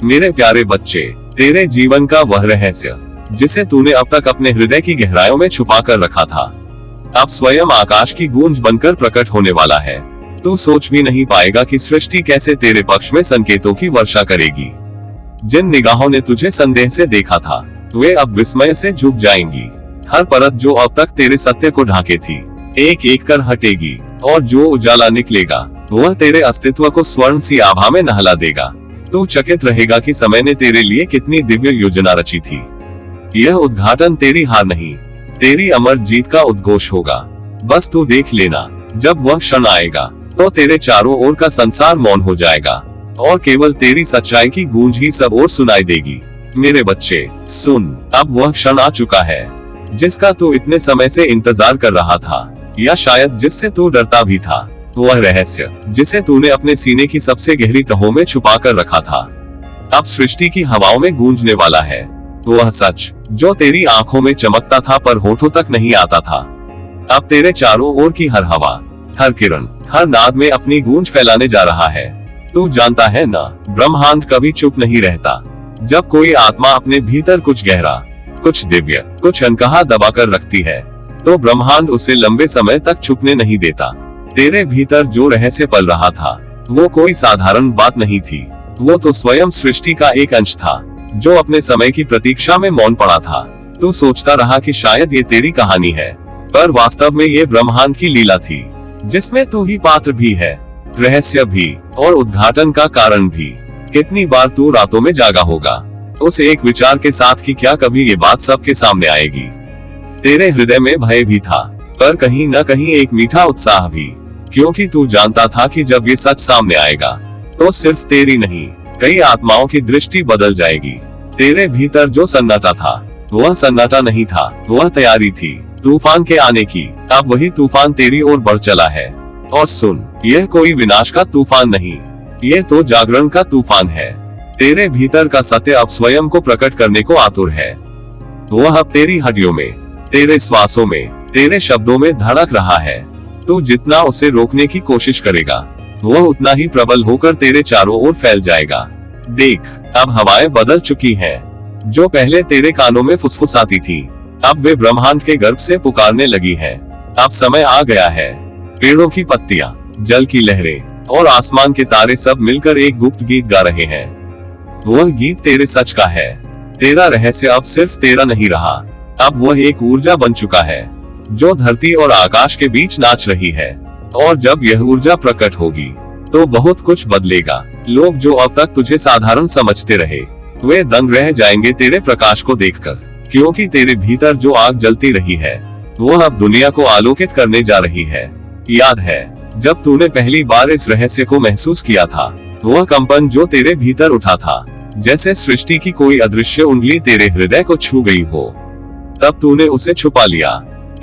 मेरे प्यारे बच्चे, तेरे जीवन का वह रहस्य जिसे तूने अब तक अपने हृदय की गहराइयों में छुपा कर रखा था, अब स्वयं आकाश की गूंज बनकर प्रकट होने वाला है। तू सोच भी नहीं पाएगा कि सृष्टि कैसे तेरे पक्ष में संकेतों की वर्षा करेगी। जिन निगाहों ने तुझे संदेह से देखा था, वे अब विस्मय से झुक जाएंगी। हर परत जो अब तक तेरे सत्य को ढाके थी, एक एक कर हटेगी, और जो उजाला निकलेगा वह तेरे अस्तित्व को स्वर्ण सी आभा में नहला देगा। तू चकित रहेगा कि समय ने तेरे लिए कितनी दिव्य योजना रची थी। यह उद्घाटन तेरी हार नहीं, तेरी अमर जीत का उद्घोष होगा। बस तू देख लेना, जब वह क्षण आएगा तो तेरे चारों ओर का संसार मौन हो जाएगा और केवल तेरी सच्चाई की गूंज ही सब ओर सुनाई देगी। मेरे बच्चे सुन, अब वह क्षण आ चुका है जिसका तू इतने समय से इंतजार कर रहा था, या शायद जिससे तू डरता भी था। वह रहस्य जिसे तूने अपने सीने की सबसे गहरी तहों में छुपा कर रखा था, अब सृष्टि की हवाओं में गूंजने वाला है। वह सच जो तेरी आंखों में चमकता था पर होठों तक नहीं आता था, अब तेरे चारों ओर की हर हवा, हर किरण, हर नाद में अपनी गूंज फैलाने जा रहा है। तू जानता है ना, ब्रह्मांड कभी चुप नहीं रहता। जब कोई आत्मा अपने भीतर कुछ गहरा, कुछ दिव्य, कुछ अनकहा दबा कर रखती है, तो ब्रह्मांड उसे लंबे समय तक छुपने नहीं देता। तेरे भीतर जो रहस्य पल रहा था, वो कोई साधारण बात नहीं थी। वो तो स्वयं सृष्टि का एक अंश था जो अपने समय की प्रतीक्षा में मौन पड़ा था। तू सोचता रहा कि शायद ये तेरी कहानी है, पर वास्तव में ये ब्रह्मांड की लीला थी, जिसमें तू ही पात्र भी है, रहस्य भी, और उद्घाटन का कारण भी। कितनी बार तू रातों में जागा होगा उस एक विचार के साथ कि क्या कभी ये बात सबके सामने आएगी। तेरे हृदय में भय भी था, पर कहीं न कहीं एक मीठा उत्साह भी, क्योंकि तू जानता था कि जब ये सच सामने आएगा तो सिर्फ तेरी नहीं, कई आत्माओं की दृष्टि बदल जाएगी। तेरे भीतर जो सन्नाटा था, वह सन्नाटा नहीं था, वह तैयारी थी तूफान के आने की। अब वही तूफान तेरी ओर बढ़ चला है। और सुन, यह कोई विनाश का तूफान नहीं, यह तो जागरण का तूफान है। तेरे भीतर का सत्य अब स्वयं को प्रकट करने को आतुर है। वह अब तेरी हड्डियों में, तेरे श्वासों में, तेरे शब्दों में धड़क रहा है। तू जितना उसे रोकने की कोशिश करेगा, वह उतना ही प्रबल होकर तेरे चारों ओर फैल जाएगा। देख, अब हवाएं बदल चुकी हैं। जो पहले तेरे कानों में फुसफुसाती थी, अब वे ब्रह्मांड के गर्भ से पुकारने लगी हैं। अब समय आ गया है। पेड़ों की पत्तियां, जल की लहरें और आसमान के तारे सब मिलकर एक गुप्त गीत गा रहे हैं। वह गीत तेरे सच का है। तेरा रहस्य अब सिर्फ तेरा नहीं रहा, अब वह एक ऊर्जा बन चुका है जो धरती और आकाश के बीच नाच रही है। और जब यह ऊर्जा प्रकट होगी तो बहुत कुछ बदलेगा। लोग जो अब तक तुझे साधारण समझते रहे, वे दंग रह जाएंगे तेरे प्रकाश को देखकर, क्योंकि तेरे भीतर जो आग जलती रही है, वह अब दुनिया को आलोकित करने जा रही है। याद है जब तूने पहली बार इस रहस्य को महसूस किया था, वह कंपन जो तेरे भीतर उठा था, जैसे सृष्टि की कोई अदृश्य उंगली तेरे हृदय को छू गई हो। तब तूने उसे छुपा लिया,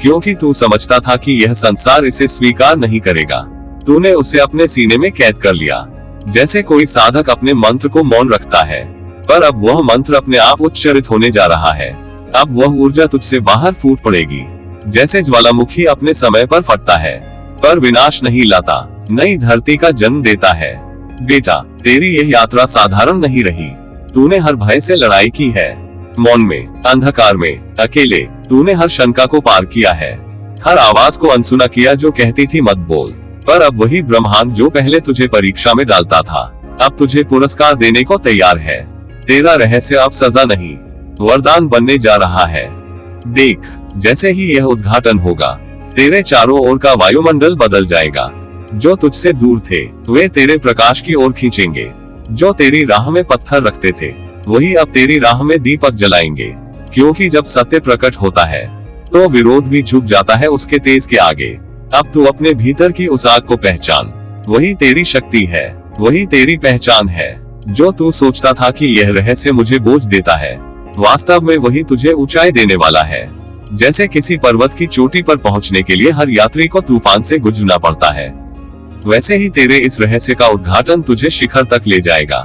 क्योंकि तू समझता था कि यह संसार इसे स्वीकार नहीं करेगा। तूने उसे अपने सीने में कैद कर लिया, जैसे कोई साधक अपने मंत्र को मौन रखता है। पर अब वह मंत्र अपने आप उच्चारित होने जा रहा है। अब वह ऊर्जा तुझसे बाहर फूट पड़ेगी, जैसे ज्वालामुखी अपने समय पर फटता है, पर विनाश नहीं लाता, नई धरती का जन्म देता है। बेटा, तेरी यह यात्रा साधारण नहीं रही। तूने हर भय से लड़ाई की है, मौन में, अंधकार में, अकेले। तूने हर शंका को पार किया है, हर आवाज को अनसुना किया जो कहती थी मत बोल। पर अब वही ब्रह्मांड जो पहले तुझे परीक्षा में डालता था, अब तुझे पुरस्कार देने को तैयार है। तेरा रहस्य अब सजा नहीं, वरदान बनने जा रहा है। देख, जैसे ही यह उद्घाटन होगा, तेरे चारों ओर का वायुमंडल बदल जाएगा। जो तुझसे दूर थे, वे तेरे प्रकाश की ओर खींचेंगे। जो तेरी राह में पत्थर रखते थे, वही अब तेरी राह में दीपक जलाएंगे। क्योंकि जब सत्य प्रकट होता है, तो विरोध भी झुक जाता है उसके तेज के आगे। अब तू अपने भीतर की उस आग को पहचान। वही तेरी शक्ति है, वही तेरी पहचान है। जो तू सोचता था कि यह रहस्य मुझे बोझ देता है, वास्तव में वही तुझे ऊंचाई देने वाला है। जैसे किसी पर्वत की चोटी पर पहुंचने के लिए हर यात्री को तूफान से गुजरना पड़ता है, वैसे ही तेरे इस रहस्य का उद्घाटन तुझे शिखर तक ले जाएगा।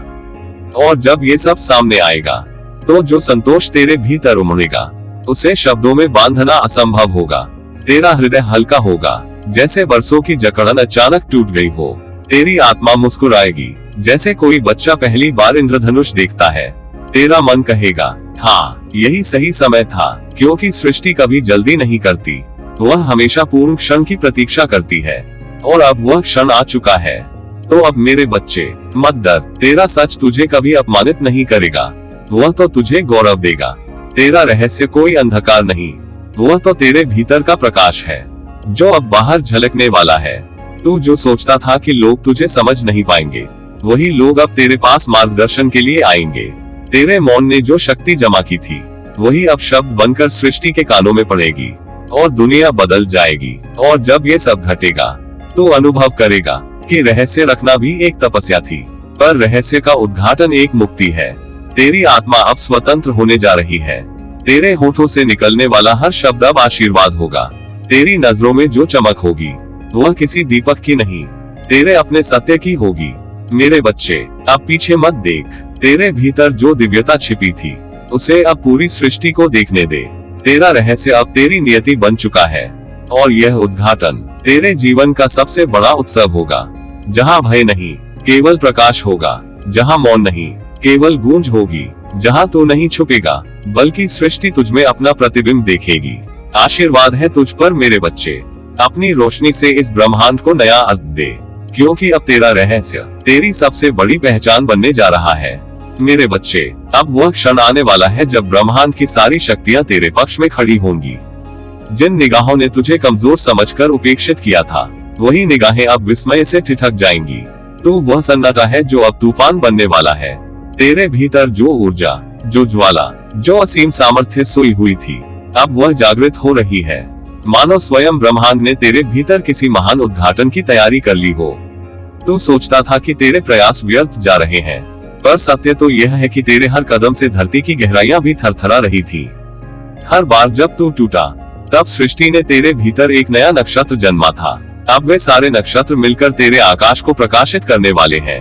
और जब ये सब सामने आएगा, तो जो संतोष तेरे भीतर उमड़ेगा, उसे शब्दों में बांधना असंभव होगा। तेरा हृदय हल्का होगा, जैसे बरसों की जकड़न अचानक टूट गई हो। तेरी आत्मा मुस्कुराएगी जैसे कोई बच्चा पहली बार इंद्रधनुष देखता है। तेरा मन कहेगा, हाँ यही सही समय था, क्योंकि सृष्टि कभी जल्दी नहीं करती, वह हमेशा पूर्ण क्षण की प्रतीक्षा करती है, और अब वह क्षण आ चुका है। तो अब मेरे बच्चे, मत डर, तेरा सच तुझे कभी अपमानित नहीं करेगा, वह तो तुझे गौरव देगा। तेरा रहस्य कोई अंधकार नहीं, वह तो तेरे भीतर का प्रकाश है, जो अब बाहर झलकने वाला है। तू जो सोचता था कि लोग तुझे समझ नहीं पाएंगे, वही लोग अब तेरे पास मार्गदर्शन के लिए आएंगे। तेरे मौन ने जो शक्ति जमा की थी, वही अब शब्द बनकर सृष्टि के कानों में पड़ेगी, और दुनिया बदल जाएगी। और जब ये सब घटेगा, तो अनुभव करेगा कि रहस्य रखना भी एक तपस्या थी, पर रहस्य का उद्घाटन एक मुक्ति है। तेरी आत्मा अब स्वतंत्र होने जा रही है। तेरे होठों से निकलने वाला हर शब्द अब आशीर्वाद होगा। तेरी नजरों में जो चमक होगी, वह किसी दीपक की नहीं, तेरे अपने सत्य की होगी। मेरे बच्चे, अब पीछे मत देख, तेरे भीतर जो दिव्यता छिपी थी, उसे अब पूरी सृष्टि को देखने दे। तेरा रहस्य अब तेरी नियति बन चुका है, और यह उद्घाटन तेरे जीवन का सबसे बड़ा उत्सव होगा, जहाँ भय नहीं, केवल प्रकाश होगा, जहाँ मौन नहीं, केवल गूंज होगी, जहाँ तू नहीं छुपेगा, बल्कि सृष्टि तुझमें अपना प्रतिबिंब देखेगी। आशीर्वाद है तुझ पर मेरे बच्चे, अपनी रोशनी से इस ब्रह्मांड को नया अर्थ दे, क्योंकि अब तेरा रहस्य तेरी सबसे बड़ी पहचान बनने जा रहा है। मेरे बच्चे, अब वह क्षण आने वाला है जब ब्रह्मांड की सारी शक्तियां तेरे पक्ष में खड़ी होंगी। जिन निगाहों ने तुझे कमजोर समझकर उपेक्षित किया था, वही निगाहें अब विस्मय से ठिठक जाएंगी। तू वह सन्नाटा है जो अब तूफान बनने वाला है। तेरे भीतर जो ऊर्जा, जो ज्वाला, जो असीम सामर्थ्य सोई हुई थी, अब वह जागृत हो रही है, मानो स्वयं ब्रह्मांड ने तेरे भीतर किसी महान उद्घाटन की तैयारी कर ली हो। तू सोचता था कि तेरे प्रयास व्यर्थ जा रहे हैं, पर सत्य तो यह है कि तेरे हर कदम से धरती की गहराइयां भी थरथरा रही थी। हर बार जब तू टूटा, तब सृष्टि ने तेरे भीतर एक नया नक्षत्र जन्मा था। अब वे सारे नक्षत्र मिलकर तेरे आकाश को प्रकाशित करने वाले हैं।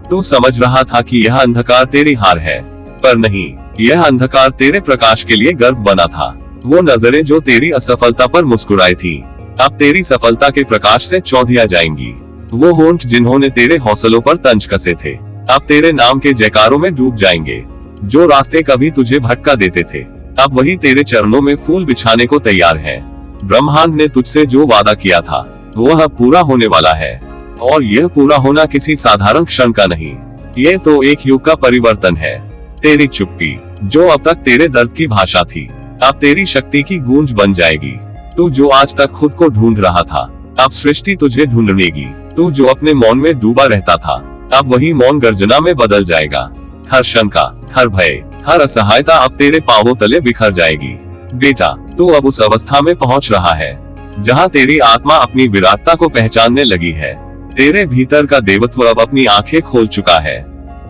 तू समझ रहा था कि यह अंधकार तेरी हार है, पर नहीं, यह अंधकार तेरे प्रकाश के लिए गर्व बना था। वो नजरें जो तेरी असफलता पर मुस्कुराई थी, अब तेरी सफलता के प्रकाश से चौंधिया जाएंगी। वो होंठ जिन्होंने तेरे हौसलों पर तंज कसे थे, अब तेरे नाम के जयकारों में डूब जाएंगे। जो रास्ते कभी तुझे भटका देते थे, अब वही तेरे चरणों में फूल बिछाने को तैयार है। ब्रह्मांड ने तुझसे जो वादा किया था, वह अब पूरा होने वाला है, और यह पूरा होना किसी साधारण क्षण का नहीं, ये तो एक युग का परिवर्तन है। तेरी चुप्पी, जो अब तक तेरे दर्द की भाषा थी, अब तेरी शक्ति की गूंज बन जाएगी। तू जो आज तक खुद को ढूंढ रहा था, अब सृष्टि तुझे ढूंढनेगी। तू जो अपने मौन में डूबा रहता था, अब वही मौन गर्जना में बदल जाएगा। हर शंका, हर भय, हर असहायता अब तेरे पांवों तले बिखर जाएगी। बेटा, तू अब उस अवस्था में पहुंच रहा है, जहां तेरी आत्मा अपनी विराटता को पहचानने लगी है। तेरे भीतर का देवत्व अब अपनी आंखें खोल चुका है।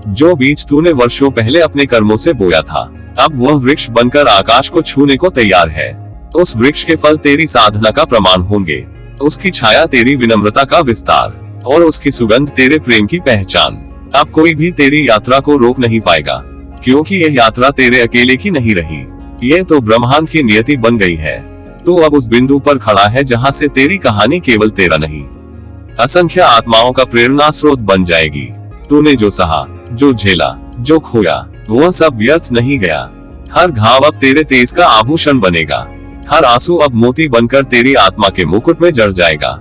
जो बीज तूने वर्षों पहले अपने कर्मों से बोया था, अब वह वृक्ष बनकर आकाश को छूने को तैयार है। उस वृक्ष के फल तेरी साधना का प्रमाण होंगे, उसकी छाया तेरी विनम्रता का विस्तार, और उसकी सुगंध तेरे प्रेम की पहचान। अब कोई भी तेरी यात्रा को रोक नहीं पाएगा, क्योंकि यह यात्रा तेरे अकेले की नहीं रही, ये तो ब्रह्मांड की नियति बन गई है। तू अब उस बिंदु पर खड़ा है जहां से तेरी कहानी केवल तेरा नहीं, असंख्य आत्माओं का प्रेरणा स्रोत बन जाएगी। तूने जो सहा, जो झेला, जो खोया, वह सब व्यर्थ नहीं गया। हर घाव अब तेरे तेज का आभूषण बनेगा, हर आंसू अब मोती बनकर तेरी आत्मा के मुकुट में जड़ जाएगा।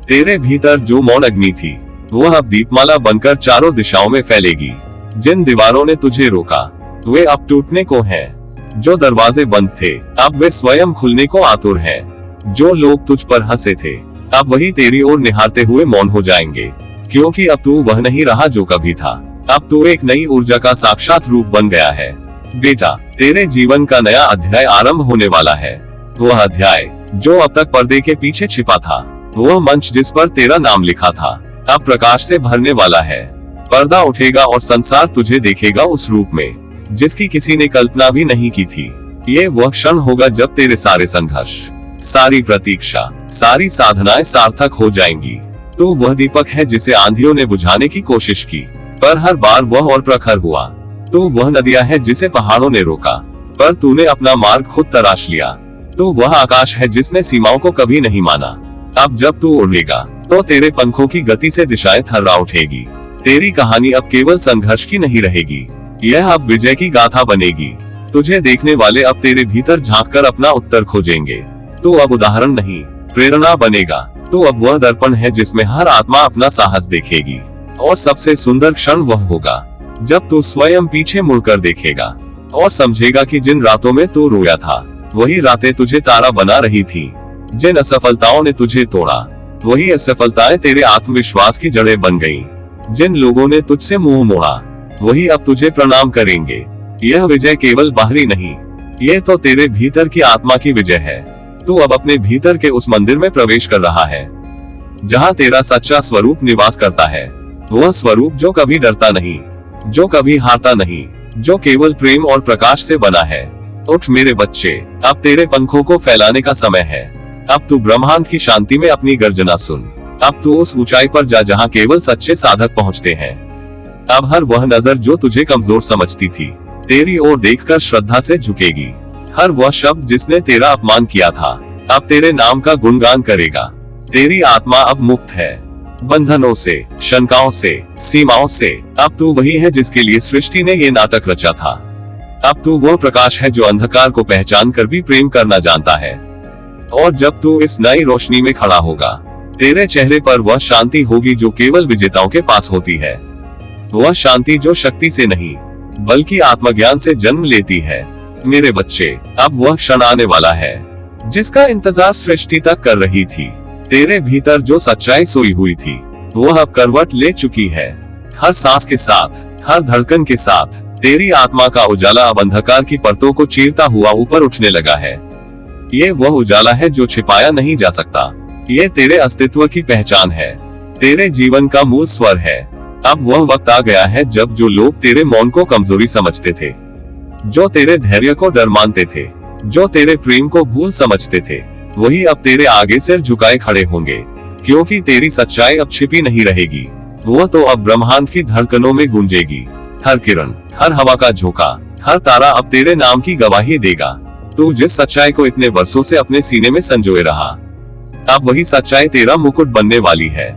तेरे भीतर जो मौन अग्नि थी, वह अब दीपमाला बनकर चारों दिशाओं में फैलेगी। जिन दीवारों ने तुझे रोका, वे अब टूटने को हैं। जो दरवाजे बंद थे, अब वे स्वयं खुलने को आतुर हैं। जो लोग तुझ पर हंसे थे, अब वही तेरी ओर निहारते हुए मौन हो जाएंगे, क्योंकि अब तू वह नहीं रहा जो कभी था। अब तू एक नई ऊर्जा का साक्षात रूप बन गया है। बेटा, तेरे जीवन का नया अध्याय आरंभ होने वाला है। वह अध्याय जो अब तक पर्दे के पीछे छिपा था, वह मंच जिस पर तेरा नाम लिखा था, अब प्रकाश से भरने वाला है। पर्दा उठेगा और संसार तुझे देखेगा उस रूप में, जिसकी किसी ने कल्पना भी नहीं की थी। ये वह क्षण होगा जब तेरे सारे संघर्ष, सारी प्रतीक्षा, सारी साधनाएं सार्थक हो जाएंगी। तू वह दीपक है जिसे आंधियों ने बुझाने की कोशिश की, पर हर बार वह और प्रखर हुआ। तू वह नदिया है जिसे पहाड़ों ने रोका, पर तूने अपना मार्ग खुद तराश लिया। तू वह आकाश है जिसने सीमाओं को कभी नहीं माना। अब जब तू उड़ेगा, तो तेरे पंखों की गति से दिशाएं थर्रा उठेगी। तेरी कहानी अब केवल संघर्ष की नहीं रहेगी, यह अब विजय की गाथा बनेगी। तुझे देखने वाले अब तेरे भीतर झांककर अपना उत्तर खोजेंगे। तू अब उदाहरण नहीं, प्रेरणा बनेगा। तू अब वह दर्पण है जिसमें हर आत्मा अपना साहस देखेगी। और सबसे सुंदर क्षण वह होगा जब तू स्वयं पीछे मुड़कर देखेगा और समझेगा कि जिन रातों में तू रोया था, वही रातें तुझे तारा बना रही थी। जिन असफलताओं ने तुझे तोड़ा, वही असफलताएं तेरे आत्मविश्वास की जड़ें बन गईं। जिन लोगों ने तुझसे मुंह मोड़ा, वही अब तुझे प्रणाम करेंगे। यह विजय केवल बाहरी नहीं, ये तो तेरे भीतर की आत्मा की विजय है। तू अब अपने भीतर के उस मंदिर में प्रवेश कर रहा है जहाँ तेरा सच्चा स्वरूप निवास करता है। वह स्वरूप जो कभी डरता नहीं, जो कभी हारता नहीं, जो केवल प्रेम और प्रकाश से बना है। उठ मेरे बच्चे, अब तेरे पंखों को फैलाने का समय है। अब तू ब्रह्मांड की शांति में अपनी गर्जना सुन। अब तू उस ऊंचाई पर जा जहाँ केवल सच्चे साधक पहुँचते हैं। अब हर वह नजर जो तुझे कमजोर समझती थी, तेरी ओर देखकर श्रद्धा से झुकेगी। हर वह शब्द जिसने तेरा अपमान किया था, अब तेरे नाम का गुणगान करेगा। तेरी आत्मा अब मुक्त है, बंधनों से, शंकाओं से, सीमाओं से। अब तू वही है जिसके लिए सृष्टि ने ये नाटक रचा था। अब तू वह प्रकाश है जो अंधकार को पहचान कर भी प्रेम करना जानता है। और जब तू इस नई रोशनी में खड़ा होगा, तेरे चेहरे पर वह शांति होगी जो केवल विजेताओं के पास होती है। वह शांति जो शक्ति से नहीं, बल्कि आत्मज्ञान से जन्म लेती है। मेरे बच्चे, अब वह क्षण आने वाला है जिसका इंतजार सृष्टि तक कर रही थी। तेरे भीतर जो सच्चाई सोई हुई थी, वह अब करवट ले चुकी है। हर सांस के साथ, हर धड़कन के साथ तेरी आत्मा का उजाला अब अंधकार की परतों को चीरता हुआ ऊपर उठने लगा है। ये वह उजाला है जो छिपाया नहीं जा सकता। ये तेरे अस्तित्व की पहचान है, तेरे जीवन का मूल स्वर है। अब वह वक्त आ गया है जब जो लोग तेरे मौन को कमजोरी समझते थे, जो तेरे धैर्य को डर मानते थे, जो तेरे प्रेम को भूल समझते थे, वही अब तेरे आगे सिर झुकाए खड़े होंगे। क्योंकि तेरी सच्चाई अब छिपी नहीं रहेगी, वह तो अब ब्रह्मांड की धड़कनों में गूंजेगी। हर किरण, हर हवा का झोंका, हर तारा अब तेरे नाम की गवाही देगा। तू जिस सच्चाई को इतने वर्षों से अपने सीने में संजोए रहा, अब वही सच्चाई तेरा मुकुट बनने वाली है।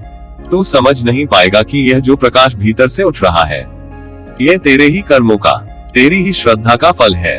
तू समझ नहीं पाएगा कि यह जो प्रकाश भीतर से उठ रहा है, यह तेरे ही कर्मों का, तेरी ही श्रद्धा का फल है।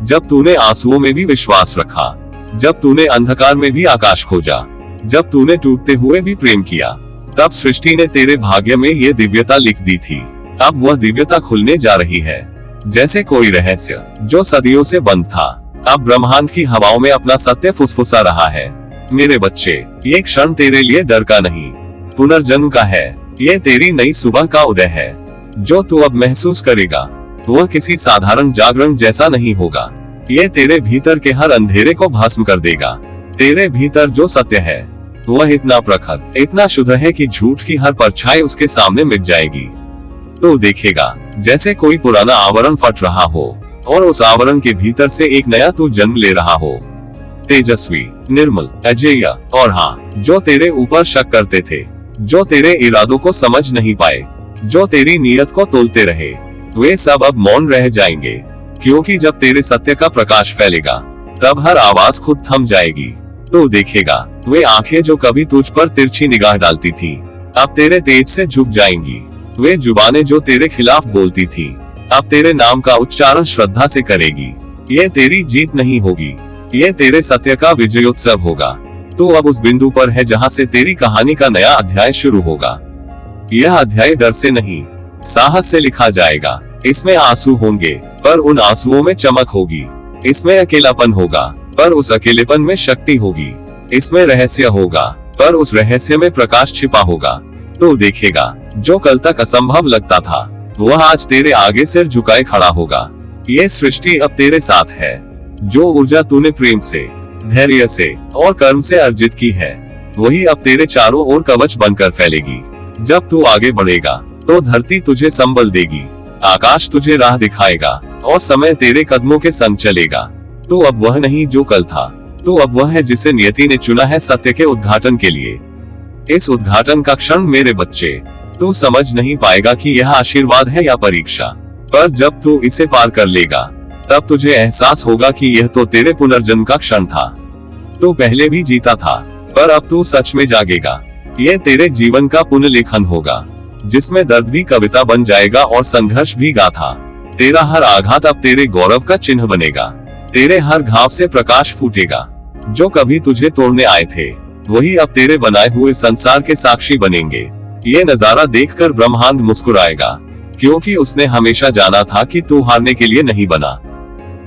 जब तूने आंसुओं में भी विश्वास रखा, जब तूने अंधकार में भी आकाश खोजा, जब तूने टूटते हुए भी प्रेम किया, तब सृष्टि ने तेरे भाग्य में ये दिव्यता लिख दी थी। अब वह दिव्यता खुलने जा रही है, जैसे कोई रहस्य जो सदियों से बंद था, अब ब्रह्मांड की हवाओं में अपना सत्य फुसफुसा रहा है। मेरे बच्चे, ये क्षण तेरे लिए डर का नहीं, पुनर्जन्म का है। ये तेरी नई सुबह का उदय है। जो तू अब महसूस करेगा, वह किसी साधारण जागरण जैसा नहीं होगा। ये तेरे भीतर के हर अंधेरे को भस्म कर देगा। तेरे भीतर जो सत्य है, वह इतना प्रखर, इतना शुद्ध है कि झूठ की हर परछाई उसके सामने मिट जाएगी। तो देखेगा जैसे कोई पुराना आवरण फट रहा हो और उस आवरण के भीतर से एक नया तू जन्म ले रहा हो। तेजस्वी, निर्मल, अजेय। और हाँ, जो तेरे ऊपर शक करते थे, जो तेरे इरादों को समझ नहीं पाए, जो तेरी नीयत को तोलते रहे, वे सब अब मौन रह जाएंगे। क्योंकि जब तेरे सत्य का प्रकाश फैलेगा, तब हर आवाज खुद थम जाएगी। तो देखेगा वे आंखें जो कभी तुझ पर तिरछी निगाह डालती थी, अब तेरे तेज से झुक जाएंगी। वे जुबानें जो तेरे खिलाफ बोलती थी, अब तेरे नाम का उच्चारण श्रद्धा से करेगी। ये तेरी जीत नहीं होगी, ये तेरे सत्य का विजयोत्सव होगा। तू अब उस बिंदु पर है जहाँ से तेरी कहानी का नया अध्याय शुरू होगा। यह अध्याय डर से नहीं, साहस से लिखा जाएगा। इसमें आंसू होंगे, पर उन आंसुओं में चमक होगी। इसमें अकेलापन होगा, पर उस अकेलेपन में शक्ति होगी। इसमें रहस्य होगा, पर उस रहस्य में प्रकाश छिपा होगा। तो देखेगा जो कल तक असंभव लगता था, वह आज तेरे आगे सिर झुकाए खड़ा होगा। ये सृष्टि अब तेरे साथ है। जो ऊर्जा तूने प्रेम से, धैर्य से और कर्म से अर्जित की है, वही अब तेरे चारों ओर कवच बनकर फैलेगी। जब तू आगे बढ़ेगा, तो धरती तुझे संबल देगी, आकाश तुझे राह दिखाएगा और समय तेरे कदमों के संग चलेगा। तू अब वह नहीं जो कल था, तू अब वह है जिसे नियति ने चुना है सत्य के उद्घाटन के लिए। इस उद्घाटन का क्षण मेरे बच्चे, तू समझ नहीं पाएगा कि यह आशीर्वाद है या परीक्षा, पर जब तू इसे पार कर लेगा, तब तुझे एहसास होगा कि यह तो तेरे पुनर्जन्म का क्षण था। तू पहले भी जीता था, पर अब तू सच में जागेगा। ये तेरे जीवन का पुनर्लेखन होगा, जिसमें दर्द भी कविता बन जाएगा और संघर्ष भी गाथा। तेरा हर आघात अब तेरे गौरव का चिन्ह बनेगा। तेरे हर घाव से प्रकाश फूटेगा। जो कभी तुझे तोड़ने आए थे, वही अब तेरे बनाए हुए संसार के साक्षी बनेंगे। ये नजारा देखकर ब्रह्मांड मुस्कुराएगा, क्योंकि उसने हमेशा जाना था कि तू हारने के लिए नहीं बना,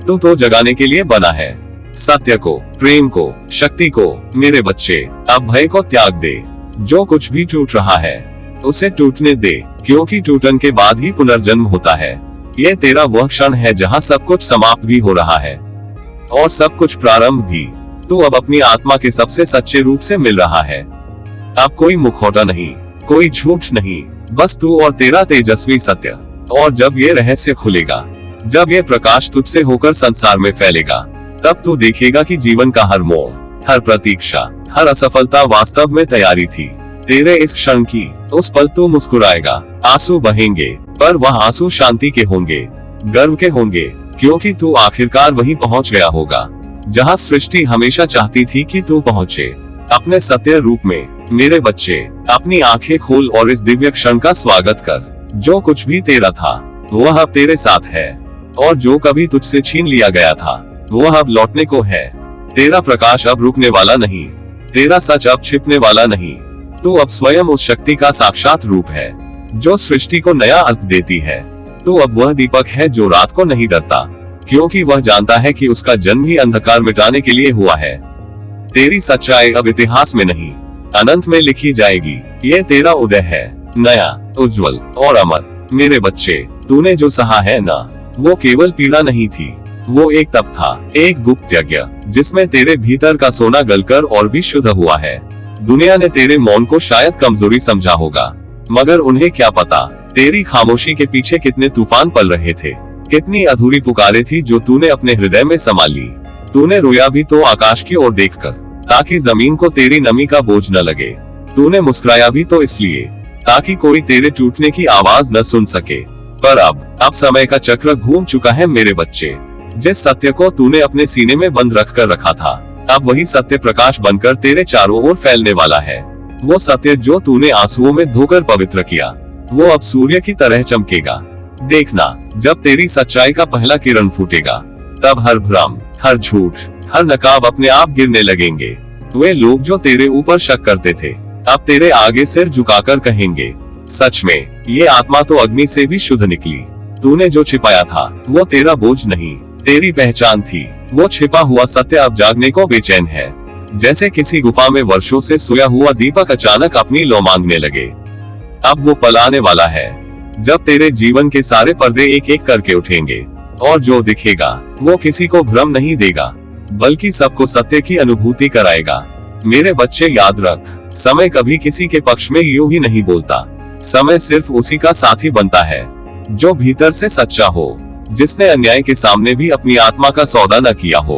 तू तो जगाने के लिए बना है। सत्य को, प्रेम को, शक्ति को। मेरे बच्चे, अब भय को त्याग दे। जो कुछ भी टूट रहा है, उसे टूटने दे, क्योंकि टूटन के बाद ही पुनर्जन्म होता है। ये तेरा वह क्षण है जहाँ सब कुछ समाप्त भी हो रहा है और सब कुछ प्रारंभ भी। तू अब अपनी आत्मा के सबसे सच्चे रूप से मिल रहा है। अब कोई मुखौटा नहीं, कोई झूठ नहीं, बस तू और तेरा तेजस्वी सत्य। और जब ये रहस्य खुलेगा, जब ये प्रकाश तुझसे होकर संसार में फैलेगा, तब तू देखेगा कि जीवन का हर मोड़, हर प्रतीक्षा, हर असफलता वास्तव में तैयारी थी तेरे इस क्षण की। उस पल तू मुस्कुराएगा, आंसू बहेंगे, पर वह आंसू शांति के होंगे, गर्व के होंगे, क्योंकि तू आखिरकार वहीं पहुंच गया होगा जहां सृष्टि हमेशा चाहती थी कि तू पहुंचे, अपने सत्य रूप में। मेरे बच्चे, अपनी आंखें खोल और इस दिव्य क्षण का स्वागत कर। जो कुछ भी तेरा था, वह अब तेरे साथ है, और जो कभी तुझसे छीन लिया गया था, वह अब लौटने को है। तेरा प्रकाश अब रुकने वाला नहीं, तेरा सच अब छिपने वाला नहीं। तू अब स्वयं उस शक्ति का साक्षात रूप है, जो सृष्टि को नया अर्थ देती है। तू अब वह दीपक है जो रात को नहीं डरता, क्योंकि वह जानता है कि उसका जन्म ही अंधकार मिटाने के लिए हुआ है। तेरी सच्चाई अब इतिहास में नहीं, अनंत में लिखी जाएगी। ये तेरा उदय है, नया, उज्जवल और अमर। मेरे बच्चे, तूने जो सहा है ना, वो केवल पीड़ा नहीं थी, वो एक तप था, एक गुप्त यज्ञ, जिसमें तेरे भीतर का सोना गलकर और भी शुद्ध हुआ है। दुनिया ने तेरे मौन को शायद कमजोरी समझा होगा, मगर उन्हें क्या पता तेरी खामोशी के पीछे कितने तूफान पल रहे थे, कितनी अधूरी पुकारे थी जो तूने अपने हृदय में संभाल ली। तूने रोया भी तो आकाश की ओर देखकर, ताकि जमीन को तेरी नमी का बोझ न लगे। तूने मुस्कुराया भी तो इसलिए, ताकि कोई तेरे टूटने की आवाज न सुन सके। पर अब समय का चक्र घूम चुका है मेरे बच्चे। जिस सत्य को तूने अपने सीने में बंद रख कर रखा था, अब वही सत्य प्रकाश बनकर तेरे चारों ओर फैलने वाला है। वो सत्य जो तूने आंसुओं में धोकर पवित्र किया, वो अब सूर्य की तरह चमकेगा। देखना, जब तेरी सच्चाई का पहला किरण फूटेगा, तब हर भ्रम, हर झूठ, हर नकाब अपने आप गिरने लगेंगे। वे लोग जो तेरे ऊपर शक करते थे, अब तेरे आगे सिर झुकाकर कहेंगे, सच में ये आत्मा तो अग्नि से भी शुद्ध निकली। तूने जो छिपाया था, वो तेरा बोझ नहीं, तेरी पहचान थी। वो छिपा हुआ सत्य अब जागने को बेचैन है, जैसे किसी गुफा में वर्षों से सोया हुआ दीपक अचानक अपनी लौ मांगने लगे। अब वो पल आने वाला है, जब तेरे जीवन के सारे पर्दे एक एक करके उठेंगे, और जो दिखेगा वो किसी को भ्रम नहीं देगा, बल्कि सबको सत्य की अनुभूति कराएगा। मेरे बच्चे, याद रख, समय कभी किसी के पक्ष में यूं ही नहीं बोलता। समय सिर्फ उसी का साथी बनता है जो भीतर से सच्चा हो, जिसने अन्याय के सामने भी अपनी आत्मा का सौदा न किया हो।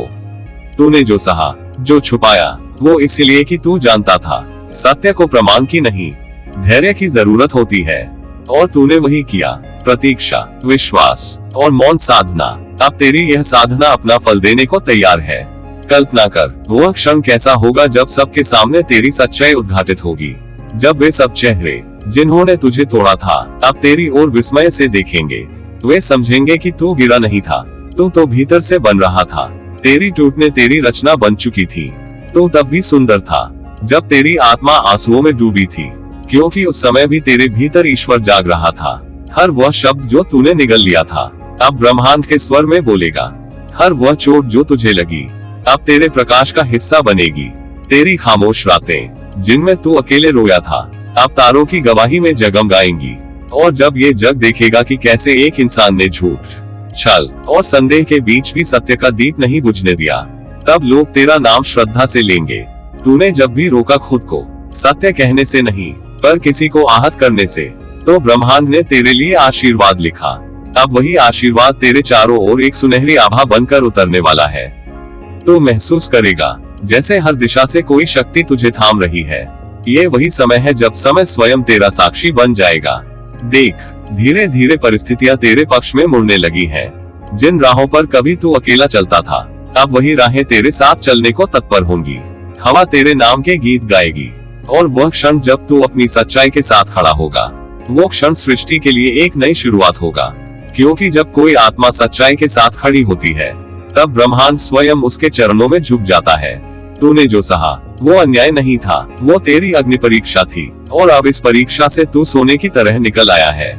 तूने जो सहा, जो छुपाया, वो इसलिए कि तू जानता था सत्य को प्रमाण की नहीं, धैर्य की जरूरत होती है, और तूने वही किया। प्रतीक्षा, विश्वास और मौन साधना। अब तेरी यह साधना अपना फल देने को तैयार है। कल्पना कर, वह क्षण कैसा होगा जब सबके सामने तेरी सच्चाई उद्घाटित होगी, जब वे सब चेहरे जिन्होंने तुझे तोड़ा था, अब तेरी ओर विस्मय से देखेंगे। वे समझेंगे कि तू गिरा नहीं था, तू तो भीतर से बन रहा था। तेरी टूटने तेरी रचना बन चुकी थी। तू तब भी सुंदर था, जब तेरी आत्मा आंसुओं में डूबी थी, क्योंकि उस समय भी तेरे भीतर ईश्वर जाग रहा था। हर वह शब्द जो तूने निगल लिया था, अब ब्रह्मांड के स्वर में बोलेगा। हर वह चोट जो तुझे लगी, अब तेरे प्रकाश का हिस्सा बनेगी। तेरी खामोश रातें, जिनमें तू अकेले रोया था, अब तारों की गवाही में जगमगाएंगी। और जब ये जग देखेगा कि कैसे एक इंसान ने झूठ, छल और संदेह के बीच भी सत्य का दीप नहीं बुझने दिया, तब लोग तेरा नाम श्रद्धा से लेंगे। तूने जब भी रोका खुद को, सत्य कहने से नहीं, पर किसी को आहत करने से, तो ब्रह्मांड ने तेरे लिए आशीर्वाद लिखा। अब वही आशीर्वाद तेरे चारों ओर एक सुनहरी आभा बनकर उतरने वाला है। तू महसूस करेगा जैसे हर दिशा से कोई शक्ति तुझे थाम रही है। ये वही समय है जब समय स्वयं तेरा साक्षी बन जाएगा। देख, धीरे धीरे परिस्थितियां तेरे पक्ष में मुड़ने लगी हैं। जिन राहों पर कभी तू अकेला चलता था, अब वही राहें तेरे साथ चलने को तत्पर होंगी। हवा तेरे नाम के गीत गाएगी, और वह क्षण जब तू अपनी सच्चाई के साथ खड़ा होगा, वो क्षण सृष्टि के लिए एक नई शुरुआत होगा। क्योंकि जब कोई आत्मा सच्चाई के साथ खड़ी होती है, तब ब्रह्मांड स्वयं उसके चरणों में झुक जाता है। तूने जो सहा वो अन्याय नहीं था, वो तेरी अग्नि परीक्षा थी, और अब इस परीक्षा से तू सोने की तरह निकल आया है।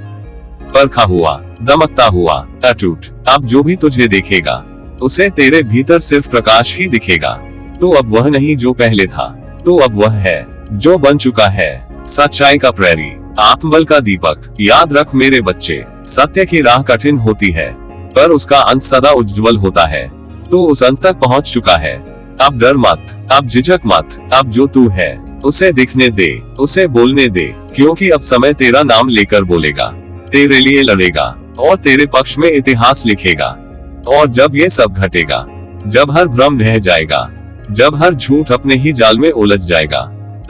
परखा हुआ, दमकता हुआ, अटूट। अब जो भी तुझे देखेगा, उसे तेरे भीतर सिर्फ प्रकाश ही दिखेगा। तू अब वह नहीं जो पहले था, तू अब वह है जो बन चुका है, सच्चाई का प्रहरी, आत्मबल का दीपक। याद रख मेरे बच्चे, सत्य की राह कठिन होती है, पर उसका अंत सदा उज्जवल होता है। तू उस अंत तक पहुंच चुका है। अब डर मत, अब झिझक मत। अब जो तू है उसे दिखने दे, उसे बोलने दे, क्योंकि अब समय तेरा नाम लेकर बोलेगा, तेरे लिए लड़ेगा और तेरे पक्ष में इतिहास लिखेगा। और जब ये सब घटेगा, जब हर भ्रम रह जाएगा, जब हर झूठ अपने ही जाल में उलझ जाएगा,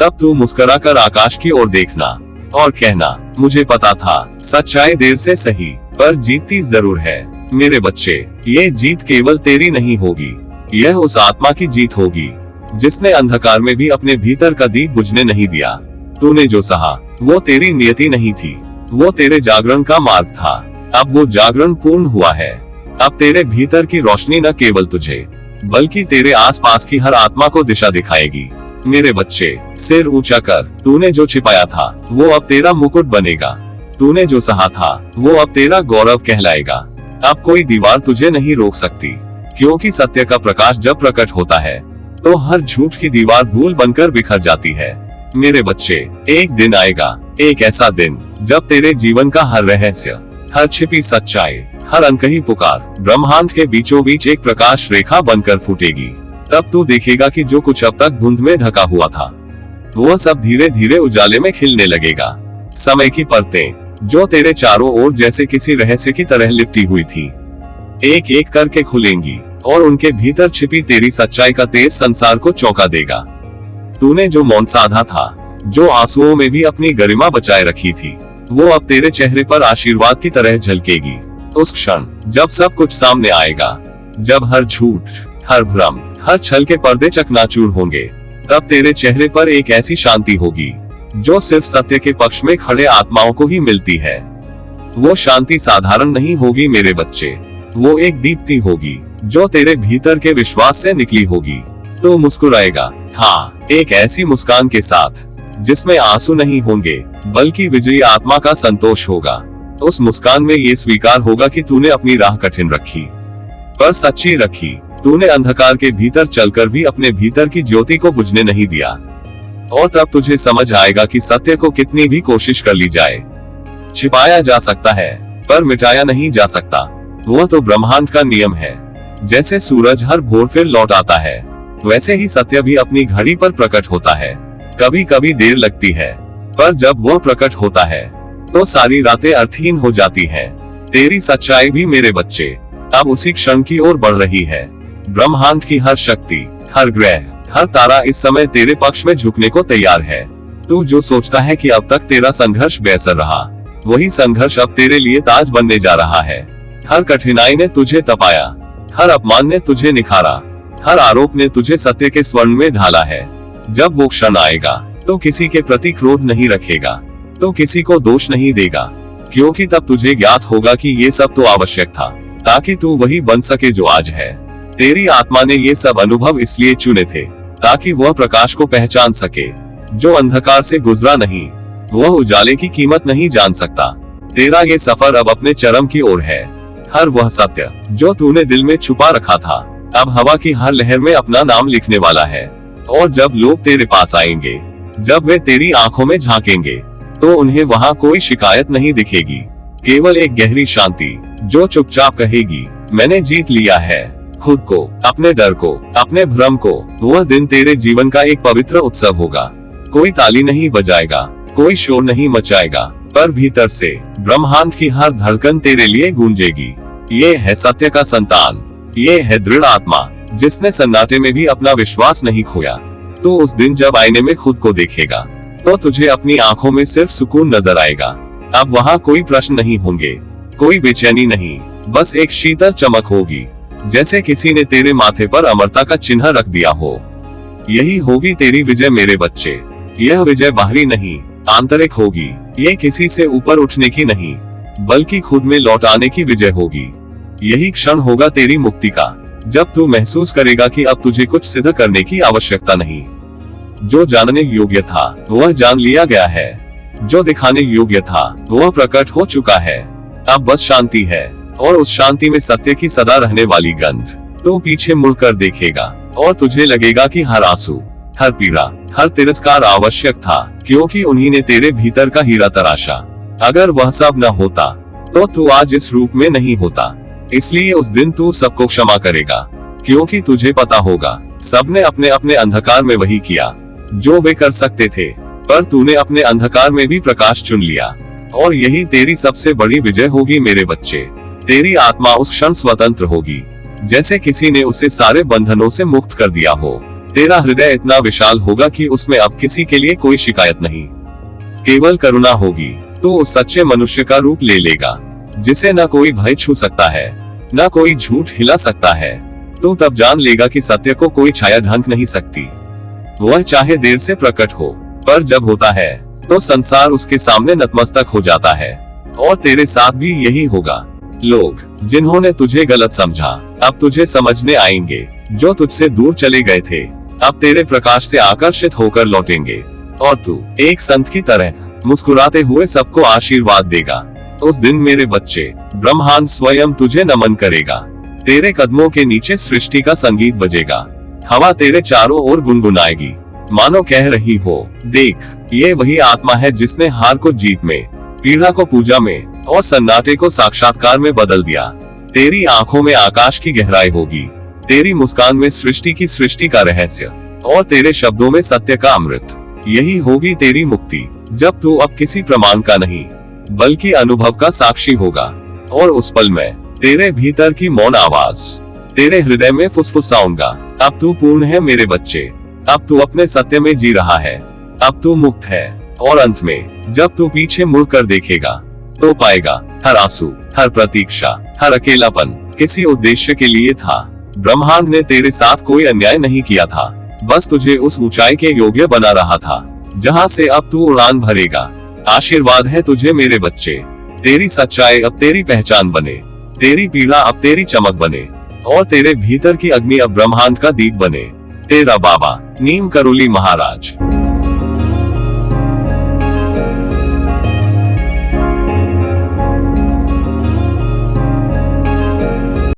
तब तू मुस्कुराकर आकाश की ओर देखना और कहना, मुझे पता था सच्चाई देर से सही पर जीतती जरूर है। मेरे बच्चे, ये जीत केवल तेरी नहीं होगी, यह उस आत्मा की जीत होगी जिसने अंधकार में भी अपने भीतर का दीप बुझने नहीं दिया। तूने जो सहा वो तेरी नियति नहीं थी, वो तेरे जागरण का मार्ग था। अब वो जागरण पूर्ण हुआ है। अब तेरे भीतर की रोशनी न केवल तुझे, बल्कि तेरे आसपास की हर आत्मा को दिशा दिखाएगी। मेरे बच्चे, सिर ऊंचा कर। तूने जो छिपाया था वो अब तेरा मुकुट बनेगा। तूने जो सहा था वो अब तेरा गौरव कहलाएगा। अब कोई दीवार तुझे नहीं रोक सकती, क्योंकि सत्य का प्रकाश जब प्रकट होता है तो हर झूठ की दीवार धूल बनकर बिखर जाती है। मेरे बच्चे, एक दिन आएगा, एक ऐसा दिन जब तेरे जीवन का हर रहस्य, हर छिपी सच्चाई, हर अनकही पुकार ब्रह्मांड के बीचों बीच एक प्रकाश रेखा बनकर फूटेगी। तब तू देखेगा कि जो कुछ अब तक धुंध में ढका हुआ था, वह सब धीरे धीरे उजाले में खिलने लगेगा। समय की परतें जो तेरे चारों ओर जैसे किसी रहस्य की तरह लिपटी हुई थी, एक एक करके खुलेंगी और उनके भीतर छिपी तेरी सच्चाई का तेज संसार को चौंका देगा। तूने जो मौन साधा था, जो आंसुओं में भी अपनी गरिमा बचाए रखी थी, वो अब तेरे चेहरे पर आशीर्वाद की तरह झलकेगी। उस क्षण जब सब कुछ सामने आएगा, जब हर झूठ, हर भ्रम, हर छल के पर्दे चकनाचूर होंगे, तब तेरे चेहरे पर एक ऐसी शांति होगी जो सिर्फ सत्य के पक्ष में खड़े आत्माओं को ही मिलती है। वो शांति साधारण नहीं होगी मेरे बच्चे, वो एक दीप्ति होगी जो तेरे भीतर के विश्वास से निकली होगी। तो मुस्कुराएगा, हाँ, एक ऐसी मुस्कान के साथ जिसमें आंसू नहीं होंगे, बल्कि विजयी आत्मा का संतोष होगा। उस मुस्कान में ये स्वीकार होगा कि तूने अपनी राह कठिन रखी, पर सच्ची रखी। तूने अंधकार के भीतर चलकर भी अपने भीतर की ज्योति को बुझने नहीं दिया। और तब तुझे समझ आएगा कि सत्य को कितनी भी कोशिश कर ली जाए, छिपाया जा सकता है पर मिटाया नहीं जा सकता। वह तो ब्रह्मांड का नियम है। जैसे सूरज हर भोर फिर लौट आता है, वैसे ही सत्य भी अपनी घड़ी पर प्रकट होता है। कभी कभी देर लगती है, पर जब वह प्रकट होता है तो सारी रातें अर्थहीन हो जाती हैं। तेरी सच्चाई भी मेरे बच्चे अब उसी क्षण की ओर बढ़ रही है। ब्रह्मांड की हर शक्ति, हर ग्रह, हर तारा इस समय तेरे पक्ष में झुकने को तैयार है। तू जो सोचता है कि अब तक तेरा संघर्ष बेअसर रहा, वही संघर्ष अब तेरे लिए ताज बनने जा रहा है। हर कठिनाई ने तुझे तपाया, हर अपमान ने तुझे निखारा, हर आरोप ने तुझे सत्य के स्वर्ण में ढाला है। जब वो क्षण आएगा तो किसी के प्रति क्रोध नहीं रखेगा, तो किसी को दोष नहीं देगा, क्योंकि तब तुझे ज्ञात होगा कि ये सब तो आवश्यक था ताकि तू वही बन सके जो आज है। तेरी आत्मा ने ये सब अनुभव इसलिए चुने थे ताकि वह प्रकाश को पहचान सके जो अंधकार से गुजरा नहीं, वह उजाले की कीमत नहीं जान सकता। तेरा ये सफर अब अपने चरम की ओर है। हर वह सत्य जो तूने दिल में छुपा रखा था, अब हवा की हर लहर में अपना नाम लिखने वाला है। और जब लोग तेरे पास आएंगे, जब वे तेरी आंखों में झांकेंगे, तो उन्हें वहाँ कोई शिकायत नहीं दिखेगी, केवल एक गहरी शांति जो चुपचाप कहेगी, मैंने जीत लिया है खुद को, अपने डर को, अपने भ्रम को। वह दिन तेरे जीवन का एक पवित्र उत्सव होगा। कोई ताली नहीं बजाएगा, कोई शोर नहीं मचाएगा, पर भीतर से ब्रह्मांड की हर धड़कन तेरे लिए गूंजेगी। ये है सत्य का संतान, ये है दृढ़ आत्मा जिसने सन्नाटे में भी अपना विश्वास नहीं खोया। तो उस दिन जब आईने में खुद को देखेगा, तो तुझे अपनी आंखों में सिर्फ सुकून नजर आएगा। अब वहाँ कोई प्रश्न नहीं होंगे, कोई बेचैनी नहीं, बस एक शीतल चमक होगी, जैसे किसी ने तेरे माथे पर अमरता का चिन्ह रख दिया हो। यही होगी तेरी विजय मेरे बच्चे। यह विजय बाहरी नहीं, आंतरिक होगी। ये किसी से ऊपर उठने की नहीं, बल्कि खुद में लौट आने की विजय होगी। यही क्षण होगा तेरी मुक्ति का, जब तू महसूस करेगा कि अब तुझे कुछ सिद्ध करने की आवश्यकता नहीं। जो जानने योग्य था वह जान लिया गया है, जो दिखाने योग्य था वह प्रकट हो चुका है। अब बस शांति है, और उस शांति में सत्य की सदा रहने वाली गंध। तो पीछे मुड़कर देखेगा और तुझे लगेगा कि हर आंसू, हर पीड़ा, हर तिरस्कार आवश्यक था, क्योंकि उन्हीं ने तेरे भीतर का हीरा तराशा। अगर वह सब न होता तो तू आज इस रूप में नहीं होता। इसलिए उस दिन तू सबको क्षमा करेगा, क्योंकि तुझे पता होगा सबने अपने अपने अंधकार में वही किया जो वे कर सकते थे, पर तूने अपने अंधकार में भी प्रकाश चुन लिया। और यही तेरी सबसे बड़ी विजय होगी मेरे बच्चे। तेरी आत्मा उस क्षण स्वतंत्र होगी, जैसे किसी ने उसे सारे बंधनों से मुक्त कर दिया हो। तेरा हृदय इतना विशाल होगा कि उसमें अब किसी के लिए कोई शिकायत नहीं, केवल करुणा होगी। तू उस सच्चे मनुष्य का रूप ले लेगा, जिसे न कोई भय छू सकता है, न कोई झूठ हिला सकता है। तू तब जान लेगा कि सत्य को कोई छाया ढक नहीं सकती। वह चाहे देर से प्रकट हो, पर जब होता है तो संसार उसके सामने नतमस्तक हो जाता है। और तेरे साथ भी यही होगा। लोग जिन्होंने तुझे गलत समझा अब तुझे समझने आएंगे, जो तुझसे दूर चले गए थे अब तेरे प्रकाश से आकर्षित होकर लौटेंगे। और तू एक संत की तरह मुस्कुराते हुए सबको आशीर्वाद देगा। उस दिन मेरे बच्चे, ब्रह्मांड स्वयं तुझे नमन करेगा। तेरे कदमों के नीचे सृष्टि का संगीत बजेगा। हवा तेरे चारों ओर गुनगुनाएगी, मानो कह रही हो, देख, ये वही आत्मा है जिसने हार को जीत में, पीड़ा को पूजा में और सन्नाटे को साक्षात्कार में बदल दिया। तेरी आंखों में आकाश की गहराई होगी, तेरी मुस्कान में सृष्टि की सृष्टि का रहस्य, और तेरे शब्दों में सत्य का अमृत। यही होगी तेरी मुक्ति, जब तू अब किसी प्रमाण का नहीं, बल्कि अनुभव का साक्षी होगा। और उस पल में तेरे भीतर की मौन आवाज तेरे हृदय में फुसफुसाऊंगा, अब तू पूर्ण है मेरे बच्चे, अब तू अपने सत्य में जी रहा है, अब तू मुक्त है। और अंत में जब तू पीछे मुड़कर देखेगा तो पाएगा हर आंसू, हर प्रतीक्षा, हर अकेलापन किसी उद्देश्य के लिए था। ब्रह्मांड ने तेरे साथ कोई अन्याय नहीं किया था, बस तुझे उस ऊंचाई के योग्य बना रहा था जहां से अब तू उड़ान भरेगा। आशीर्वाद है तुझे मेरे बच्चे, तेरी सच्चाई अब तेरी पहचान बने, तेरी पीड़ा अब तेरी चमक बने, और तेरे भीतर की अग्नि अब ब्रह्मांड का दीप बने। तेरा बाबा नीम करोली महाराज।